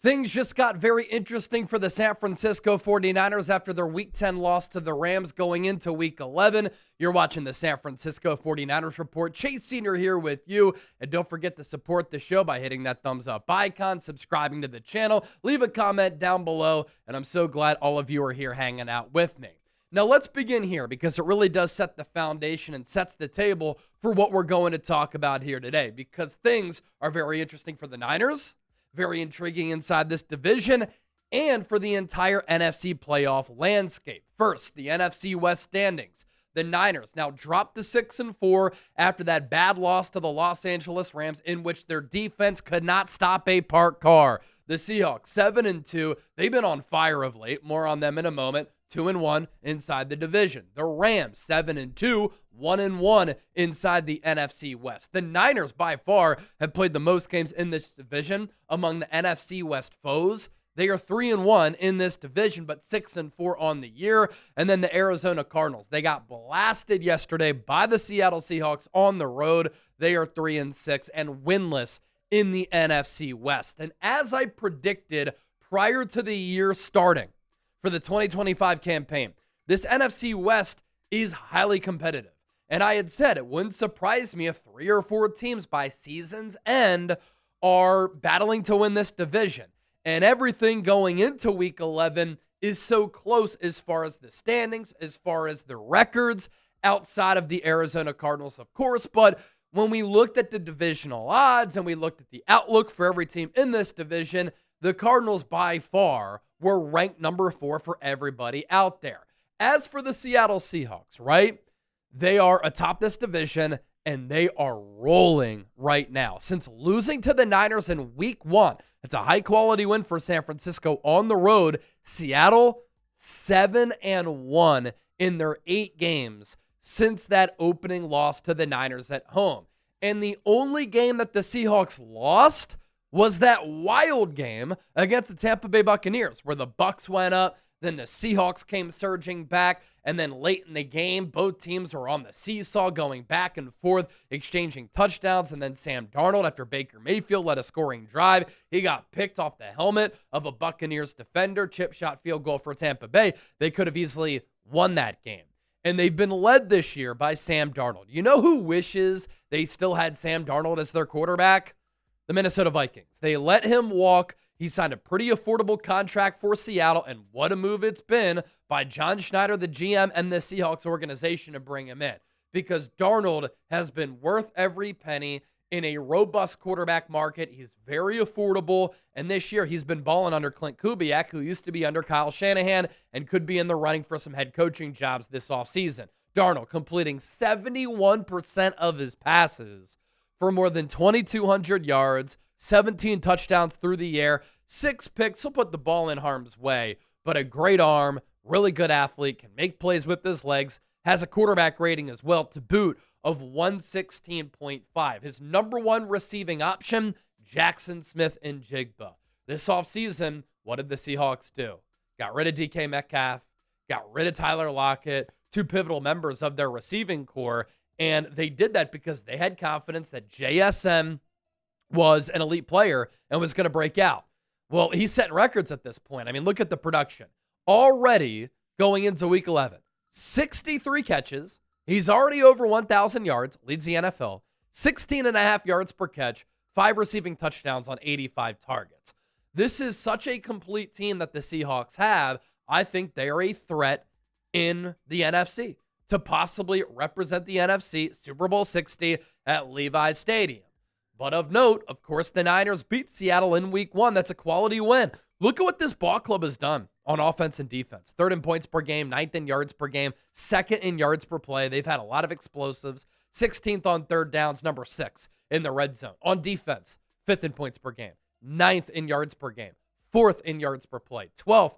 Things just got very interesting for the San Francisco 49ers after their Week 10 loss to the Rams going into Week 11. You're watching the San Francisco 49ers Report. Chase Sr. here with you. And don't forget to support the show by hitting that thumbs up icon, subscribing to the channel, leave a comment down below. And I'm so glad all of you are here hanging out with me. Now let's begin here because it really does set the foundation and sets the table for what we're going to talk about here today, because things are very interesting for the Niners, very intriguing inside this division, and for the entire NFC playoff landscape. First, the NFC West standings. The Niners now dropped to 6-4 after that bad loss to the Los Angeles Rams, in which their defense could not stop a parked car. The Seahawks 7-2. They've been on fire of late. More on them in a moment. 2-1 inside the division. The Rams 7-2, 1-1 inside the NFC West. The Niners by far have played the most games in this division among the NFC West foes. They are 3-1 in this division, but 6-4 on the year. And then the Arizona Cardinals. They got blasted yesterday by the Seattle Seahawks on the road. They are 3-6 and winless in the NFC West. And as I predicted prior to the year starting for the 2025 campaign, this NFC West is highly competitive. And I had said it wouldn't surprise me if 3 or 4 teams by season's end are battling to win this division. And everything going into Week 11 is so close as far as the standings, as far as the records, outside of the Arizona Cardinals, of course. But when we looked at the divisional odds and we looked at the outlook for every team in this division, the Cardinals by far were ranked number 4 for everybody out there. As for the Seattle Seahawks, right? They are atop this division and they are rolling right now. Since losing to the Niners in Week 1, it's a high-quality win for San Francisco on the road. Seattle 7-1 in their 8 games since that opening loss to the Niners at home. And the only game that the Seahawks lost was that wild game against the Tampa Bay Buccaneers, where the Bucs went up, then the Seahawks came surging back, and then late in the game, both teams were on the seesaw going back and forth, exchanging touchdowns, and then Sam Darnold, after Baker Mayfield led a scoring drive, he got picked off the helmet of a Buccaneers defender, chip shot field goal for Tampa Bay. They could have easily won that game. And they've been led this year by Sam Darnold. You know who wishes they still had Sam Darnold as their quarterback? The Minnesota Vikings. They let him walk. He signed a pretty affordable contract for Seattle, and what a move it's been by John Schneider, the GM, and the Seahawks organization to bring him in, because Darnold has been worth every penny in a robust quarterback market. He's very affordable, and this year he's been balling under Clint Kubiak, who used to be under Kyle Shanahan and could be in the running for some head coaching jobs this offseason. Darnold completing 71% of his passes for more than 2,200 yards, 17 touchdowns through the air, 6 picks. He'll put the ball in harm's way, but a great arm, really good athlete, can make plays with his legs, has a quarterback rating as well to boot of 116.5. His number 1 receiving option, Jackson Smith and Jigba. This offseason, what did the Seahawks do? Got rid of DK Metcalf, got rid of Tyler Lockett, 2 pivotal members of their receiving core, and they did that because they had confidence that JSN was an elite player and was going to break out. Well, he's setting records at this point. I mean, look at the production. Already going into Week 11, 63 catches. He's already over 1,000 yards, leads the NFL, 16.5 yards per catch, 5 receiving touchdowns on 85 targets. This is such a complete team that the Seahawks have. I think they are a threat in the NFC to possibly represent the NFC Super Bowl 60 at Levi's Stadium. But of note, of course, the Niners beat Seattle in Week 1. That's a quality win. Look at what this ball club has done on offense and defense. 3rd in points per game, 9th in yards per game, 2nd in yards per play. They've had a lot of explosives. 16th on 3rd downs, number 6 in the red zone. On defense, 5th in points per game, 9th in yards per game, 4th in yards per play, 12th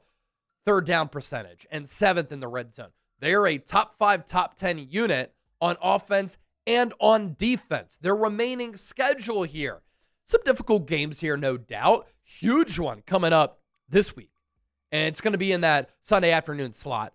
3rd down percentage, and 7th in the red zone. They are a top 5, top 10 unit on offense and on defense. Their remaining schedule here, some difficult games here, no doubt. Huge one coming up this week. And it's going to be in that Sunday afternoon slot.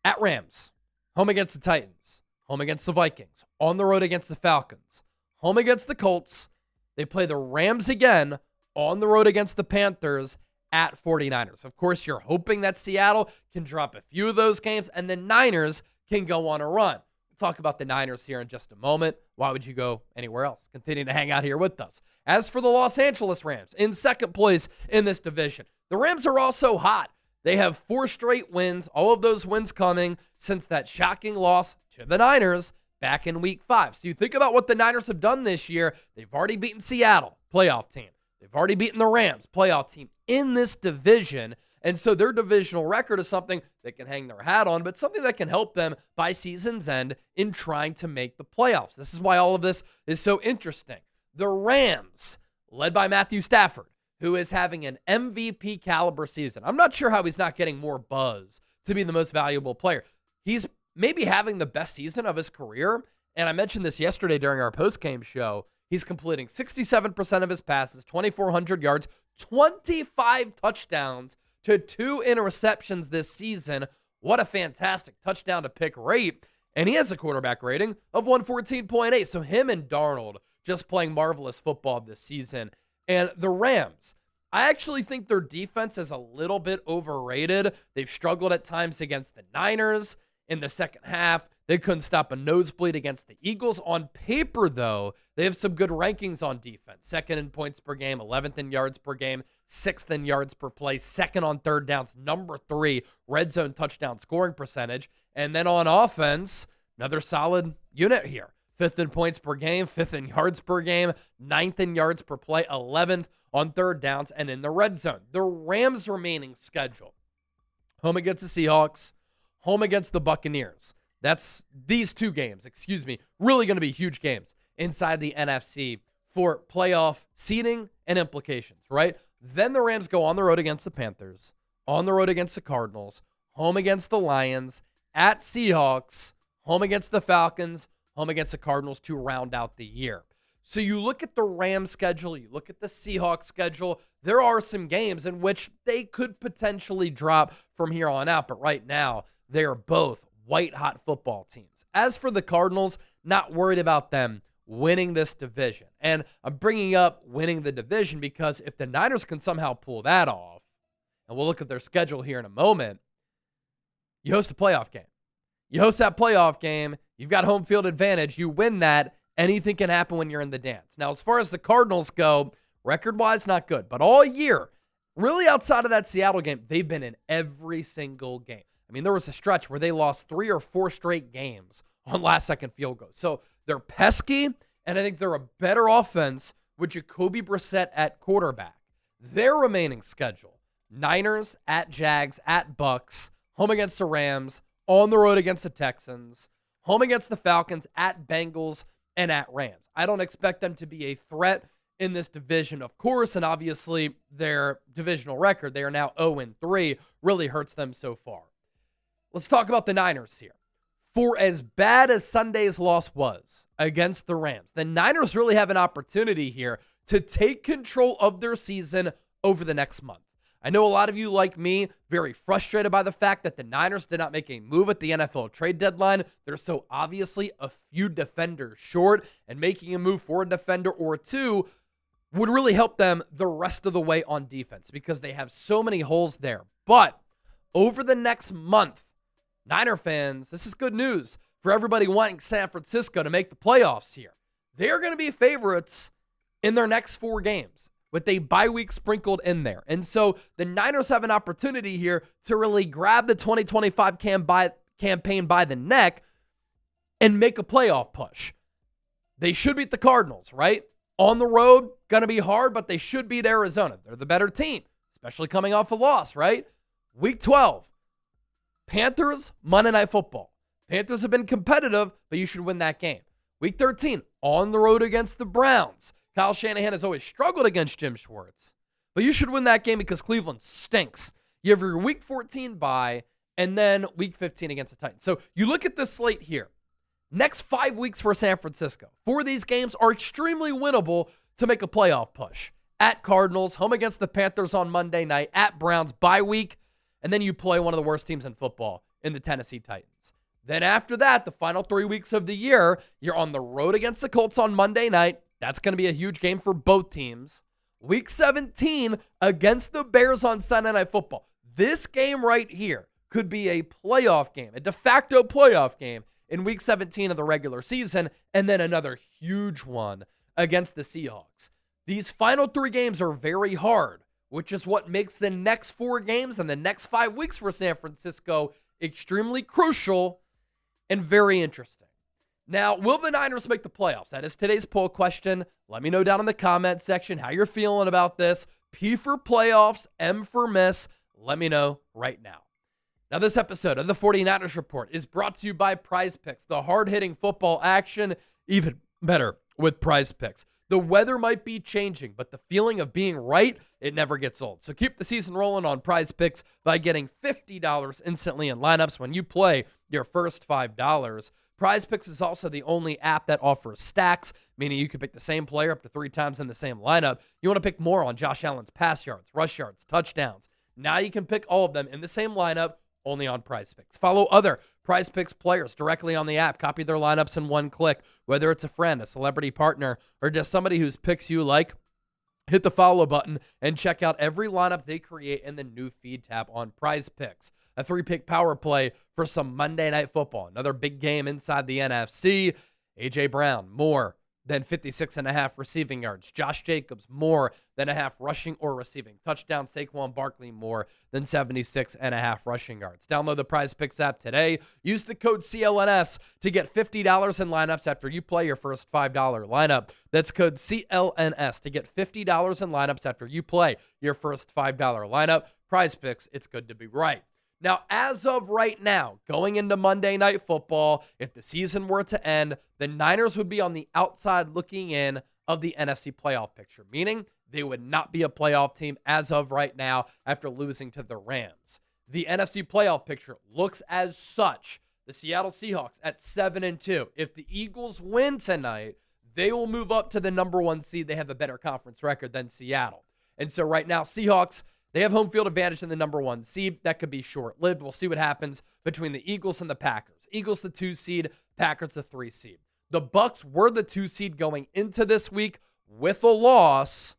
At Rams, home against the Titans, home against the Vikings, on the road against the Falcons, home against the Colts. They play the Rams again on the road against the Panthers, at 49ers. Of course, you're hoping that Seattle can drop a few of those games, and the Niners can go on a run. We'll talk about the Niners here in just a moment. Why would you go anywhere else? Continue to hang out here with us. As for the Los Angeles Rams, in second place in this division, the Rams are also hot. They have 4 straight wins, all of those wins coming since that shocking loss to the Niners back in Week 5. So you think about what the Niners have done this year. They've already beaten Seattle, playoff team. They've already beaten the Rams, playoff team, in this division. And so their divisional record is something they can hang their hat on, but something that can help them by season's end in trying to make the playoffs. This is why all of this is so interesting. The Rams, led by Matthew Stafford, who is having an MVP caliber season. I'm not sure how he's not getting more buzz to be the most valuable player. He's maybe having the best season of his career. And I mentioned this yesterday during our post-game show. He's completing 67% of his passes, 2,400 yards, 25 touchdowns to 2 interceptions this season. What a fantastic touchdown to pick rate. And he has a quarterback rating of 114.8. So him and Darnold just playing marvelous football this season. And the Rams, I actually think their defense is a little bit overrated. They've struggled at times against the Niners. In the second half, they couldn't stop a nosebleed against the Eagles. On paper, though, they have some good rankings on defense. 2nd in points per game, 11th in yards per game, 6th in yards per play, 2nd on third downs, number 3 red zone touchdown scoring percentage. And then on offense, another solid unit here. 5th in points per game, 5th in yards per game, 9th in yards per play, 11th on third downs, and in the red zone. The Rams' remaining schedule: home against the Seahawks, home against the Buccaneers. That's these 2 games, really going to be huge games inside the NFC for playoff seeding and implications, right? Then the Rams go on the road against the Panthers, on the road against the Cardinals, home against the Lions, at Seahawks, home against the Falcons, home against the Cardinals to round out the year. So you look at the Rams schedule, you look at the Seahawks schedule, there are some games in which they could potentially drop from here on out, but right now they are both white-hot football teams. As for the Cardinals, not worried about them winning this division. And I'm bringing up winning the division because if the Niners can somehow pull that off, and we'll look at their schedule here in a moment, you host a playoff game. You host that playoff game, you've got home field advantage, you win that, anything can happen when you're in the dance. Now, as far as the Cardinals go, record-wise, not good. But all year, really outside of that Seattle game, they've been in every single game. I mean, there was a stretch where they lost 3 or 4 straight games on last-second field goals. So they're pesky, and I think they're a better offense with Jacoby Brissett at quarterback. Their remaining schedule: Niners, at Jags, at Bucks, home against the Rams, on the road against the Texans, home against the Falcons, at Bengals, and at Rams. I don't expect them to be a threat in this division, of course, and obviously their divisional record, they are now 0-3, really hurts them so far. Let's talk about the Niners here. For as bad as Sunday's loss was against the Rams, the Niners really have an opportunity here to take control of their season over the next month. I know a lot of you, like me, very frustrated by the fact that the Niners did not make a move at the NFL trade deadline. They're so obviously a few defenders short, and making a move for a defender or 2 would really help them the rest of the way on defense because they have so many holes there. But over the next month, Niner fans, this is good news for everybody wanting San Francisco to make the playoffs here. They're going to be favorites in their next 4 games with a bye week sprinkled in there. And so the Niners have an opportunity here to really grab the 2025 campaign by the neck and make a playoff push. They should beat the Cardinals, right? On the road, going to be hard, but they should beat Arizona. They're the better team, especially coming off a loss, right? Week 12. Panthers, Monday Night Football. Panthers have been competitive, but you should win that game. Week 13, on the road against the Browns. Kyle Shanahan has always struggled against Jim Schwartz, but you should win that game because Cleveland stinks. You have your Week 14 bye, and then Week 15 against the Titans. So you look at this slate here. Next 5 weeks for San Francisco. 4 of these games are extremely winnable to make a playoff push. At Cardinals, home against the Panthers on Monday night, at Browns, bye week, and then you play one of the worst teams in football in the Tennessee Titans. Then after that, the final 3 weeks of the year, you're on the road against the Colts on Monday night. That's going to be a huge game for both teams. Week 17 against the Bears on Sunday Night Football. This game right here could be a playoff game, a de facto playoff game in Week 17 of the regular season, and then another huge one against the Seahawks. These final 3 games are very hard, which is what makes the next 4 games and the next 5 weeks for San Francisco extremely crucial and very interesting. Now, will the Niners make the playoffs? That is today's poll question. Let me know down in the comment section how you're feeling about this. P for playoffs, M for miss. Let me know right now. Now, this episode of the 49ers Report is brought to you by PrizePicks, the hard-hitting football action, even better with PrizePicks. The weather might be changing, but the feeling of being right, it never gets old. So keep the season rolling on PrizePicks by getting $50 instantly in lineups when you play your first $5. PrizePicks is also the only app that offers stacks, meaning you can pick the same player up to 3 times in the same lineup. You want to pick more on Josh Allen's pass yards, rush yards, touchdowns. Now you can pick all of them in the same lineup, only on PrizePicks. Follow other PrizePicks players directly on the app. Copy their lineups in one click. Whether it's a friend, a celebrity partner, or just somebody whose picks you like, hit the follow button and check out every lineup they create in the new feed tab on PrizePicks. A 3-pick power play for some Monday Night Football. Another big game inside the NFC. A.J. Brown, more than 56.5 receiving yards. Josh Jacobs, more than a half rushing or receiving. Touchdown, Saquon Barkley, more than 76.5 rushing yards. Download the PrizePicks app today. Use the code CLNS to get $50 in lineups after you play your first $5 lineup. That's code CLNS to get $50 in lineups after you play your first $5 lineup. PrizePicks, it's good to be right. Now, as of right now, going into Monday Night Football, if the season were to end, the Niners would be on the outside looking in of the NFC playoff picture, meaning they would not be a playoff team as of right now after losing to the Rams. The NFC playoff picture looks as such. The Seattle Seahawks at 7-2. If the Eagles win tonight, they will move up to the number 1 seed. They have a better conference record than Seattle. And so right now, Seahawks, they have home field advantage in the number 1 seed. That could be short-lived. We'll see what happens between the Eagles and the Packers. Eagles the 2 seed, Packers the 3 seed. The Bucks were the 2 seed going into this week. With a loss,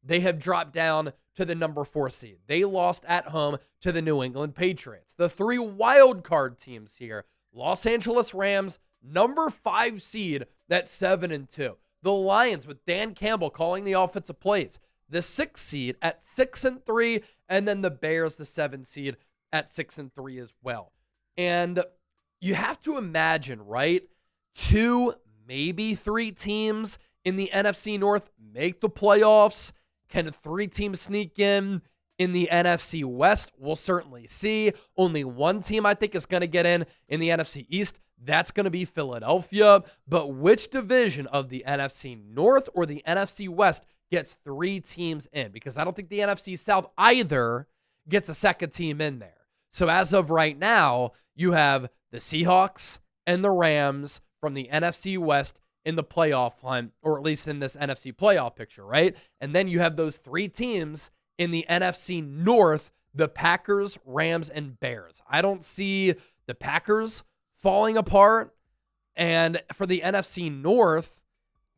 they have dropped down to the number 4 seed. They lost at home to the New England Patriots. The 3 wild card teams here, Los Angeles Rams, number 5 seed at 7-2. The Lions with Dan Campbell calling the offensive plays, the 6th seed at 6-3, and then the Bears, the 7th seed at 6-3 as well. And you have to imagine, right? 2, maybe 3 teams in the NFC North make the playoffs. Can 3 teams sneak in the NFC West? We'll certainly see. Only 1 team I think is going to get in the NFC East. That's going to be Philadelphia. But which division of the NFC North or the NFC West gets 3 teams in? Because I don't think the NFC South either gets a second team in there. So as of right now, you have the Seahawks and the Rams from the NFC West in the playoff hunt, or at least in this NFC playoff picture, right? And then you have those 3 teams in the NFC North, the Packers, Rams, and Bears. I don't see the Packers falling apart. And for the NFC North,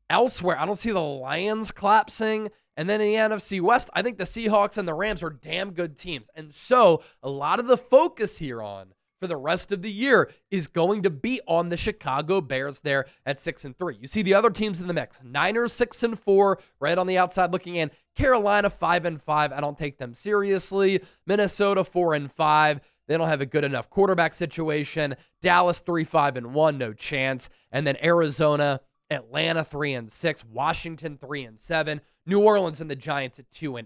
elsewhere, I don't see the Lions collapsing. And then in the NFC West, I think the Seahawks and the Rams are damn good teams. And so a lot of the focus here on for the rest of the year is going to be on the Chicago Bears there at 6-3. You see the other teams in the mix. Niners 6-4, right on the outside looking in. Carolina 5-5. I don't take them seriously. Minnesota 4-5. They don't have a good enough quarterback situation. Dallas 3-5-1, no chance. And then Arizona, Atlanta 3-6, Washington 3-7, New Orleans and the Giants at 2-8.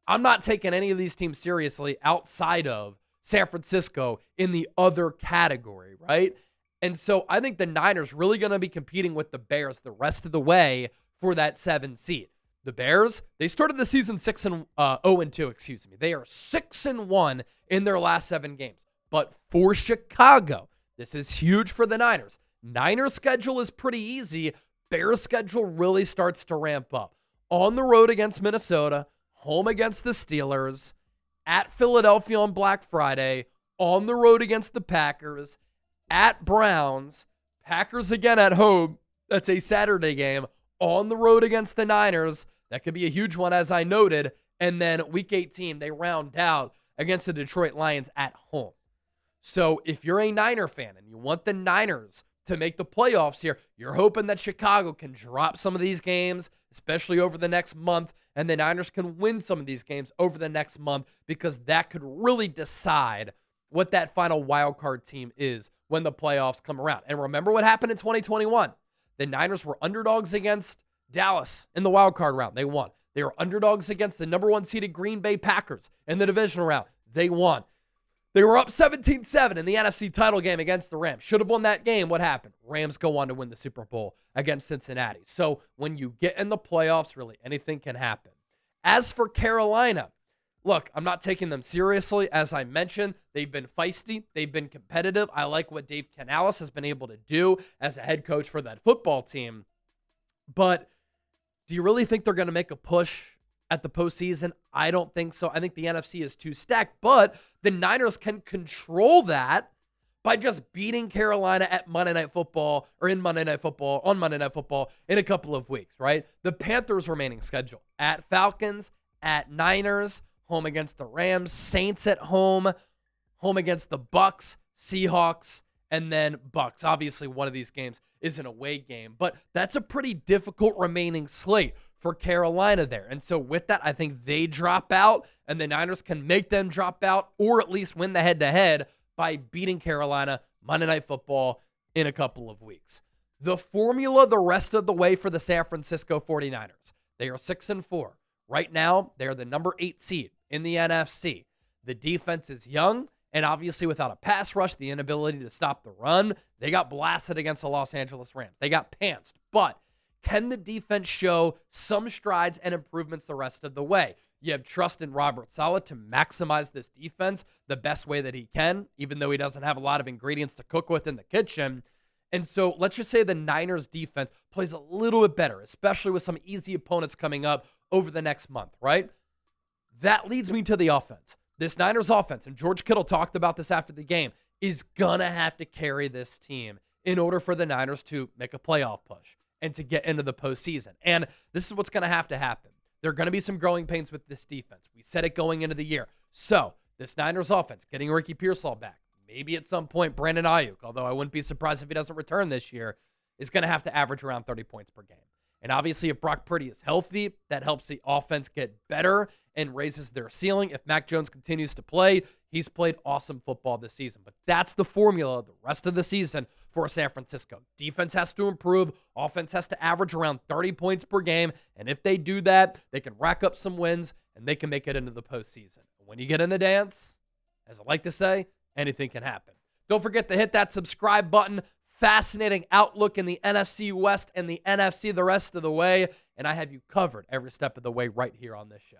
I'm not taking any of these teams seriously outside of San Francisco in the other category, right? And so I think the Niners really going to be competing with the Bears the rest of the way for that 7 seed. The Bears, they started the season 0-2, excuse me. They are 6-1 in their last 7 games. But for Chicago, this is huge for the Niners. Niners' schedule is pretty easy. Bears' schedule really starts to ramp up. On the road against Minnesota, home against the Steelers, at Philadelphia on Black Friday, on the road against the Packers, at Browns, Packers again at home. That's a Saturday game. On the road against the Niners. That could be a huge one, as I noted. And then week 18, they round out against the Detroit Lions at home. So if you're a Niner fan and you want the Niners to make the playoffs here, you're hoping that Chicago can drop some of these games, especially over the next month, and the Niners can win some of these games over the next month, because that could really decide what that final wild card team is when the playoffs come around. And remember what happened in 2021. The Niners were underdogs against Dallas in the wild card round. They won. They were underdogs against the number 1 seeded Green Bay Packers in the divisional round. They won. They were up 17-7 in the NFC title game against the Rams. Should have won that game. What happened? Rams go on to win the Super Bowl against Cincinnati. So when you get in the playoffs, really anything can happen. As for Carolina, look, I'm not taking them seriously. As I mentioned, they've been feisty. They've been competitive. I like what Dave Canales has been able to do as a head coach for that football team. But do you really think they're going to make a push at the postseason? I don't think so. I think the NFC is too stacked, but the Niners can control that by just beating Carolina at Monday Night Football, or on Monday Night Football in a couple of weeks, right? The Panthers' remaining schedule: at Falcons, at Niners, home against the Rams, Saints at home, home against the Bucks, Seahawks, and then Bucks. Obviously, one of these games is an away game, but that's a pretty difficult remaining slate for Carolina there. And so with that, I think they drop out, and the Niners can make them drop out, or at least win the head-to-head by beating Carolina Monday Night Football in a couple of weeks. The formula the rest of the way for the San Francisco 49ers: they are 6-4. Right now, they're the number 8 seed in the NFC. The defense is young, and obviously without a pass rush, the inability to stop the run, they got blasted against the Los Angeles Rams. They got pantsed. But can the defense show some strides and improvements the rest of the way? You have trust in Robert Saleh to maximize this defense the best way that he can, even though he doesn't have a lot of ingredients to cook with in the kitchen. And so let's just say the Niners defense plays a little bit better, especially with some easy opponents coming up over the next month, right? That leads me to the offense. This Niners offense, and George Kittle talked about this after the game, is going to have to carry this team in order for the Niners to make a playoff push and to get into the postseason. And this is what's going to happen. There are going to be some growing pains with this defense. We said it going into the year. So this Niners offense, getting Ricky Pearsall back, maybe at some point Brandon Ayuk, although I wouldn't be surprised if he doesn't return this year, is going to have to average around 30 points per game. And obviously, if Brock Purdy is healthy, that helps the offense get better and raises their ceiling. If Mac Jones continues to play, he's played awesome football this season. But that's the formula the rest of the season for San Francisco. Defense has to improve. Offense has to average around 30 points per game. And if they do that, they can rack up some wins and they can make it into the postseason. When you get in the dance, as I like to say, anything can happen. Don't forget to hit that subscribe button. Fascinating outlook in the NFC West and the NFC the rest of the way. And I have you covered every step of the way right here on this show.